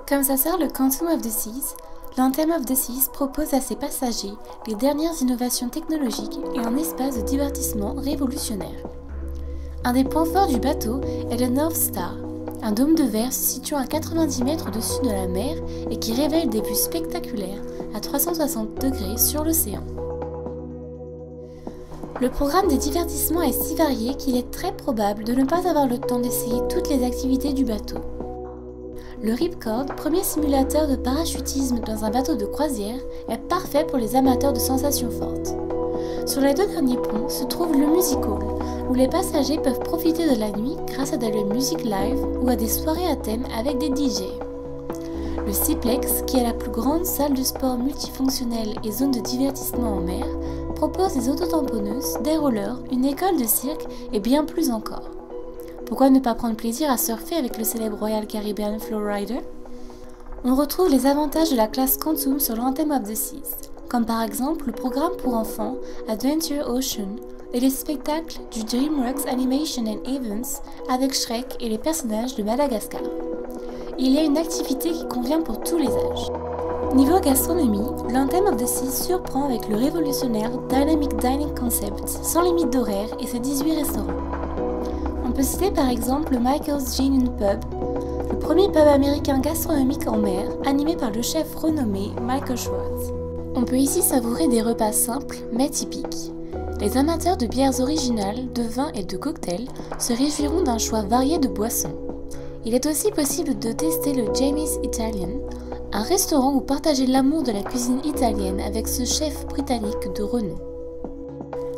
Comme ça sert le Quantum of the Seas, l'Anthem of the Seas propose à ses passagers les dernières innovations technologiques et un espace de divertissement révolutionnaire. Un des points forts du bateau est le North Star, un dôme de verre se situant à 90 mètres au-dessus de la mer et qui révèle des vues spectaculaires à 360 degrés sur l'océan. Le programme des divertissements est si varié qu'il est très probable de ne pas avoir le temps d'essayer toutes les activités du bateau. Le Ripcord, premier simulateur de parachutisme dans un bateau de croisière, est parfait pour les amateurs de sensations fortes. Sur les deux derniers ponts se trouve le Music Hall, où les passagers peuvent profiter de la nuit grâce à de la musique live ou à des soirées à thème avec des DJ. Le Seaplex, qui est la plus grande salle de sport multifonctionnelle et zone de divertissement en mer, propose des autotamponneuses, des rollers, une école de cirque et bien plus encore. Pourquoi ne pas prendre plaisir à surfer avec le célèbre Royal Caribbean Flowrider? On retrouve les avantages de la classe Quantum sur l'Anthem of the Seas, comme par exemple le programme pour enfants Adventure Ocean et les spectacles du DreamWorks Animation and Events avec Shrek et les personnages de Madagascar. Il y a une activité qui convient pour tous les âges. Niveau gastronomie, l'Anthem of the Seas surprend avec le révolutionnaire Dynamic Dining Concept sans limite d'horaire et ses 18 restaurants. On peut citer par exemple le Michael's Gin and Pub, le premier pub américain gastronomique en mer animé par le chef renommé Michael Schwartz. On peut ici savourer des repas simples mais typiques. Les amateurs de bières originales, de vins et de cocktails se réjouiront d'un choix varié de boissons. Il est aussi possible de tester le Jamie's Italian, un restaurant où partager l'amour de la cuisine italienne avec ce chef britannique de renom.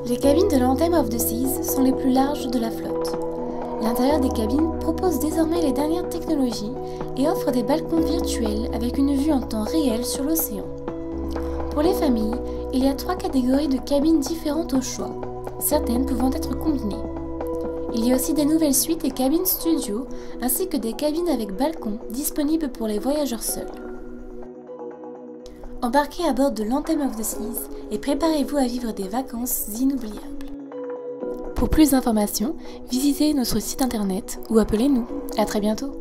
Les cabines de l'Anthem of the Seas sont les plus larges de la flotte. L'intérieur des cabines propose désormais les dernières technologies et offre des balcons virtuels avec une vue en temps réel sur l'océan. Pour les familles, il y a 3 catégories de cabines différentes au choix, certaines pouvant être combinées. Il y a aussi des nouvelles suites et cabines studio, ainsi que des cabines avec balcon disponibles pour les voyageurs seuls. Embarquez à bord de l'Anthem of the Seas et préparez-vous à vivre des vacances inoubliables. Pour plus d'informations, visitez notre site internet ou appelez-nous. À très bientôt.